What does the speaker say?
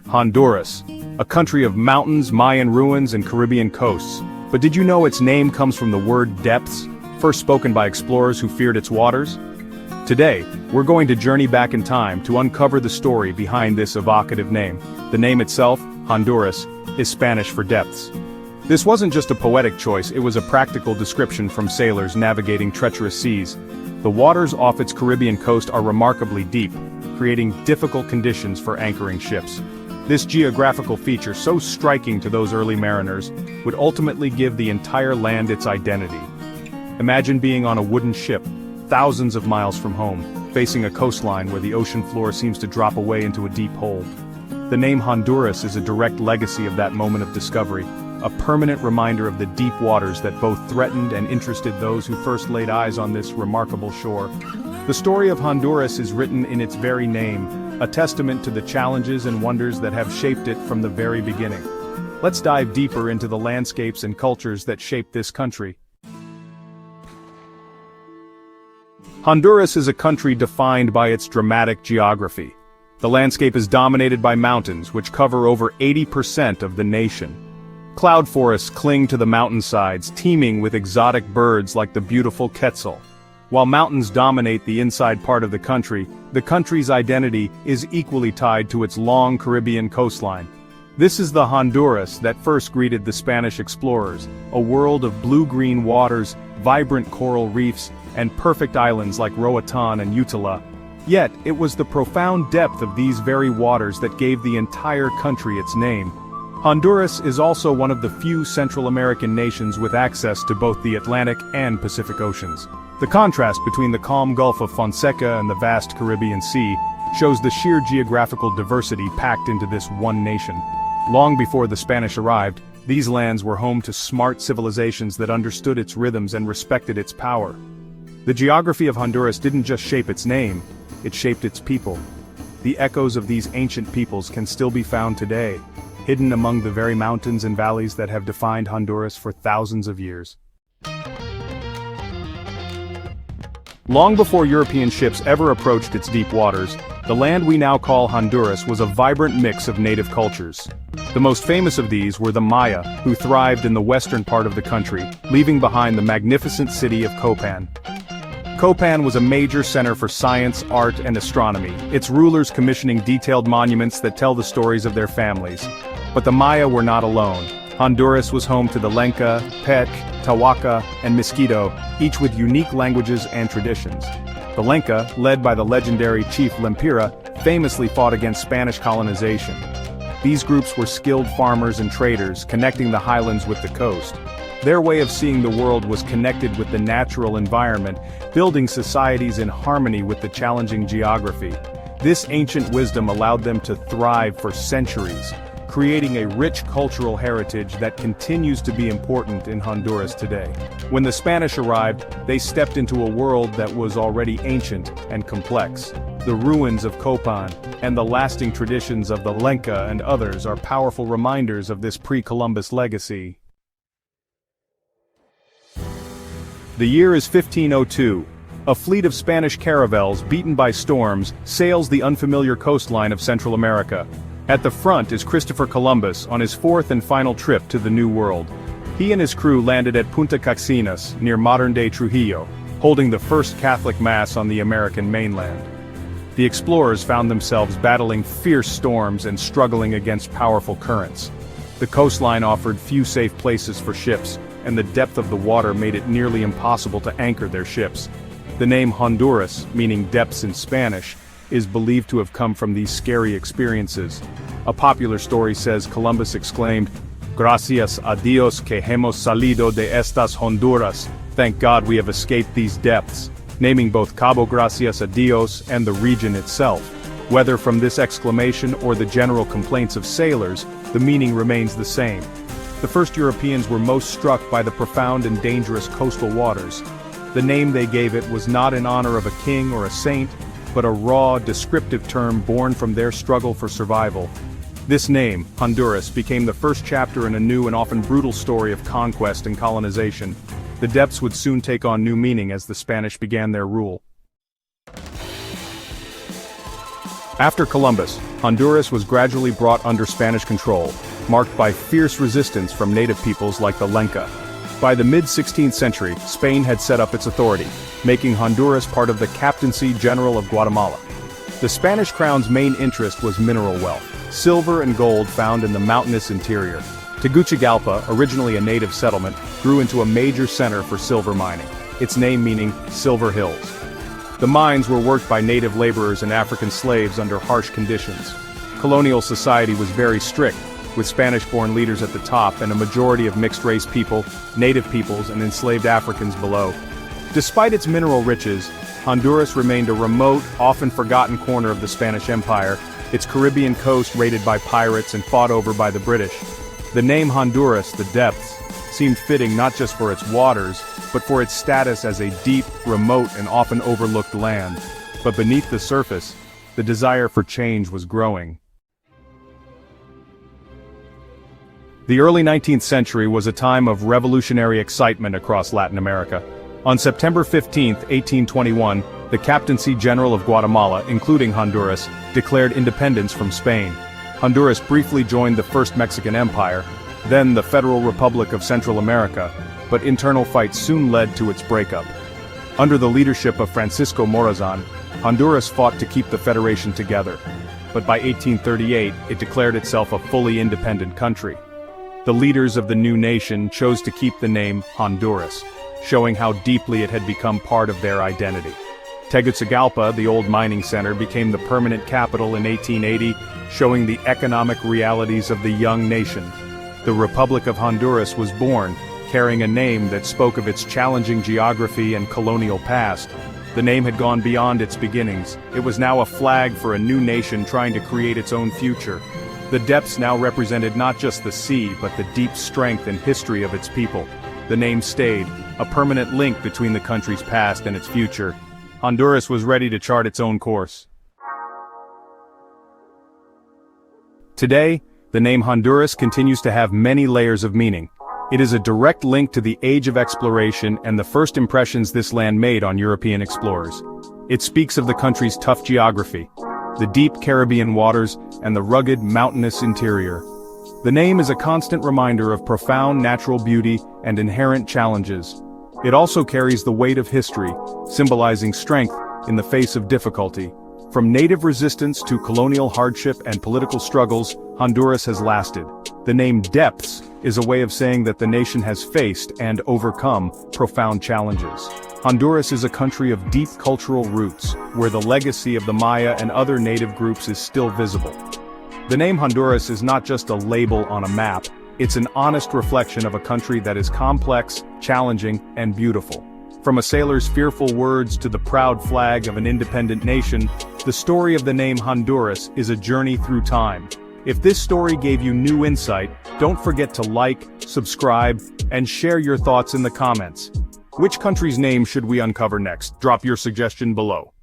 Honduras, a country of mountains, Mayan ruins, and Caribbean coasts. But did you know its name comes from the word depths, first spoken by explorers who feared its waters? Today, we're going to journey back in time to uncover the story behind this evocative name. The name itself, Honduras, is Spanish for depths. This wasn't just a poetic choice, it was a practical description from sailors navigating treacherous seas. The waters off its Caribbean coast are remarkably deep, creating difficult conditions for anchoring ships. This geographical feature, so striking to those early mariners, would ultimately give the entire land its identity. Imagine being on a wooden ship, thousands of miles from home, facing a coastline where the ocean floor seems to drop away into a deep hole. The name Honduras is a direct legacy of that moment of discovery, a permanent reminder of the deep waters that both threatened and interested those who first laid eyes on this remarkable shore. The story of Honduras is written in its very name, a testament to the challenges and wonders that have shaped it from the very beginning. Let's dive deeper into the landscapes and cultures that shaped this country. Honduras is a country defined by its dramatic geography. The landscape is dominated by mountains, which cover over 80% of the nation. Cloud forests cling to the mountainsides, teeming with exotic birds like the beautiful quetzal. While mountains dominate the inside part of the country's identity is equally tied to its long Caribbean coastline. This is the Honduras that first greeted the Spanish explorers, a world of blue-green waters, vibrant coral reefs, and perfect islands like Roatan and Utila. Yet, it was the profound depth of these very waters that gave the entire country its name. Honduras is also one of the few Central American nations with access to both the Atlantic and Pacific Oceans. The contrast between the calm Gulf of Fonseca and the vast Caribbean Sea shows the sheer geographical diversity packed into this one nation. Long before the Spanish arrived, these lands were home to smart civilizations that understood its rhythms and respected its power. The geography of Honduras didn't just shape its name, it shaped its people. The echoes of these ancient peoples can still be found today, hidden among the very mountains and valleys that have defined Honduras for thousands of years. Long before European ships ever approached its deep waters, the land we now call Honduras was a vibrant mix of native cultures. The most famous of these were the Maya, who thrived in the western part of the country, leaving behind the magnificent city of Copan. Copan was a major center for science, art, and astronomy, its rulers commissioning detailed monuments that tell the stories of their families. But the Maya were not alone. Honduras was home to the Lenca, Pech, Tawaka, and Miskito, each with unique languages and traditions. The Lenca, led by the legendary chief Lempira, famously fought against Spanish colonization. These groups were skilled farmers and traders, connecting the highlands with the coast. Their way of seeing the world was connected with the natural environment, building societies in harmony with the challenging geography. This ancient wisdom allowed them to thrive for centuries, creating a rich cultural heritage that continues to be important in Honduras today. When the Spanish arrived, they stepped into a world that was already ancient and complex. The ruins of Copan and the lasting traditions of the Lenca and others are powerful reminders of this pre-Columbus legacy. The year is 1502. A fleet of Spanish caravels, beaten by storms, sails the unfamiliar coastline of Central America. At the front is Christopher Columbus on his fourth and final trip to the New World. He and his crew landed at Punta Caxinas, near modern-day Trujillo, holding the first Catholic Mass on the American mainland. The explorers found themselves battling fierce storms and struggling against powerful currents. The coastline offered few safe places for ships, and the depth of the water made it nearly impossible to anchor their ships. The name Honduras, meaning depths in Spanish, is believed to have come from these scary experiences. A popular story says Columbus exclaimed, "Gracias a Dios que hemos salido de estas Honduras, thank God we have escaped these depths," naming both Cabo Gracias a Dios and the region itself. Whether from this exclamation or the general complaints of sailors, the meaning remains the same. The first Europeans were most struck by the profound and dangerous coastal waters. The name they gave it was not in honor of a king or a saint, but a raw, descriptive term born from their struggle for survival. This name, Honduras, became the first chapter in a new and often brutal story of conquest and colonization. The depths would soon take on new meaning as the Spanish began their rule. After Columbus, Honduras was gradually brought under Spanish control, marked by fierce resistance from native peoples like the Lenca. By the mid-16th century, Spain had set up its authority, making Honduras part of the Captaincy General of Guatemala. The Spanish crown's main interest was mineral wealth, silver and gold found in the mountainous interior. Tegucigalpa, originally a native settlement, grew into a major center for silver mining, its name meaning Silver Hills. The mines were worked by native laborers and African slaves under harsh conditions. Colonial society was very strict, with Spanish-born leaders at the top and a majority of mixed-race people, native peoples, and enslaved Africans below. Despite its mineral riches, Honduras remained a remote, often forgotten corner of the Spanish Empire, its Caribbean coast raided by pirates and fought over by the British. The name Honduras, the depths, seemed fitting not just for its waters, but for its status as a deep, remote, and often overlooked land. But beneath the surface, the desire for change was growing. The early 19th century was a time of revolutionary excitement across Latin America. On September 15, 1821, the Captaincy General of Guatemala, including Honduras, declared independence from Spain. Honduras briefly joined the First Mexican Empire, then the Federal Republic of Central America, but internal fights soon led to its breakup. Under the leadership of Francisco Morazan, Honduras fought to keep the federation together, but by 1838 it declared itself a fully independent country. The leaders of the new nation chose to keep the name Honduras, showing how deeply it had become part of their identity. Tegucigalpa, the old mining center, became the permanent capital in 1880, showing the economic realities of the young nation. The Republic of Honduras was born, carrying a name that spoke of its challenging geography and colonial past. The name had gone beyond its beginnings. It was now a flag for a new nation trying to create its own future. The depths now represented not just the sea, but the deep strength and history of its people. The name stayed, a permanent link between the country's past and its future. Honduras was ready to chart its own course. Today, the name Honduras continues to have many layers of meaning. It is a direct link to the age of exploration and the first impressions this land made on European explorers. It speaks of the country's tough geography, the deep Caribbean waters, and the rugged, mountainous interior. The name is a constant reminder of profound natural beauty and inherent challenges. It also carries the weight of history, symbolizing strength in the face of difficulty. From native resistance to colonial hardship and political struggles, Honduras has lasted. The name Depths is a way of saying that the nation has faced and overcome profound challenges. Honduras is a country of deep cultural roots, where the legacy of the Maya and other native groups is still visible. The name Honduras is not just a label on a map, it's an honest reflection of a country that is complex, challenging, and beautiful. From a sailor's fearful words to the proud flag of an independent nation, the story of the name Honduras is a journey through time. If this story gave you new insight, don't forget to like, subscribe, and share your thoughts in the comments. Which country's name should we uncover next? Drop your suggestion below.